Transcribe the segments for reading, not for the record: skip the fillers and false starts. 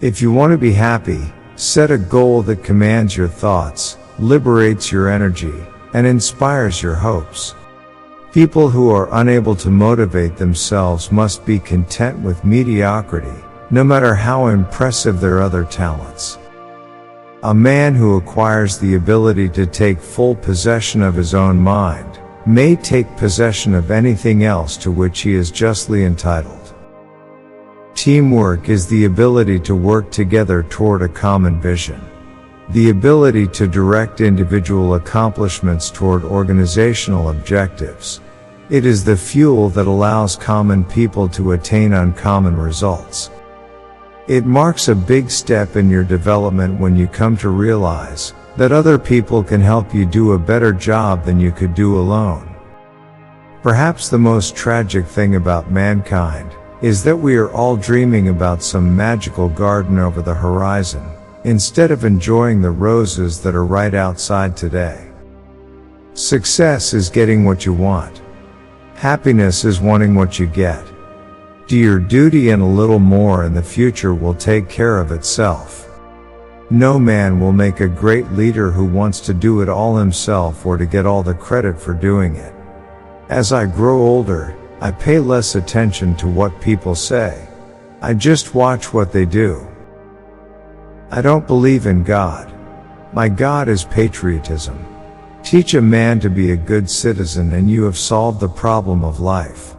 If you want to be happy, set a goal that commands your thoughts, liberates your energy, and inspires your hopes. People who are unable to motivate themselves must be content with mediocrity, no matter how impressive their other talents. A man who acquires the ability to take full possession of his own mind may take possession of anything else to which he is justly entitled. Teamwork is the ability to work together toward a common vision. The ability to direct individual accomplishments toward organizational objectives. It is the fuel that allows common people to attain uncommon results. It marks a big step in your development when you come to realize that other people can help you do a better job than you could do alone. Perhaps the most tragic thing about mankind is that we are all dreaming about some magical garden over the horizon, instead of enjoying the roses that are right outside today. Success is getting what you want. Happiness is wanting what you get. Do your duty and a little more, and the future will take care of itself. No man will make a great leader who wants to do it all himself or to get all the credit for doing it. As I grow older, I pay less attention to what people say. I just watch what they do. I don't believe in God. My God is patriotism. Teach a man to be a good citizen and you have solved the problem of life.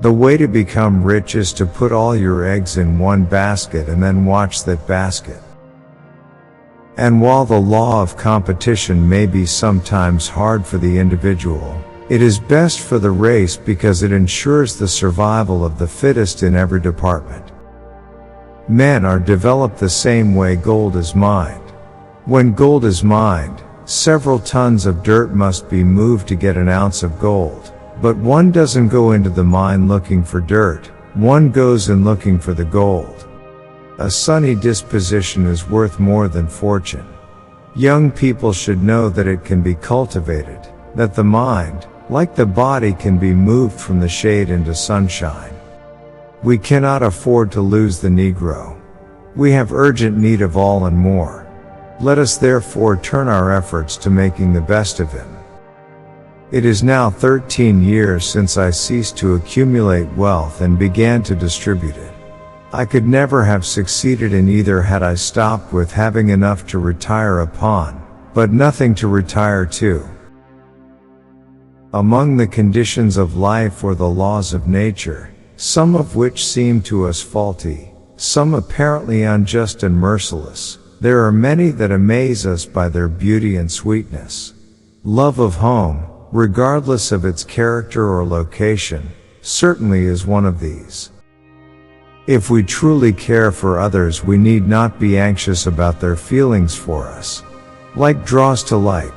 The way to become rich is to put all your eggs in one basket and then watch that basket. And while the law of competition may be sometimes hard for the individual, it is best for the race because it ensures the survival of the fittest in every department. Men are developed the same way gold is mined. When gold is mined, several tons of dirt must be moved to get an ounce of gold. But one doesn't go into the mine looking for dirt, one goes in looking for the gold. A sunny disposition is worth more than fortune. Young people should know that it can be cultivated, that the mind, like the body, can be moved from the shade into sunshine. We cannot afford to lose the Negro. We have urgent need of all and more. Let us therefore turn our efforts to making the best of him. It is now 13 years since I ceased to accumulate wealth and began to distribute it. I could never have succeeded in either had I stopped with having enough to retire upon, but nothing to retire to. Among the conditions of life or the laws of nature, some of which seem to us faulty, some apparently unjust and merciless, there are many that amaze us by their beauty and sweetness. Love of home, regardless of its character or location, certainly is one of these. If we truly care for others, we need not be anxious about their feelings for us. Like draws to like.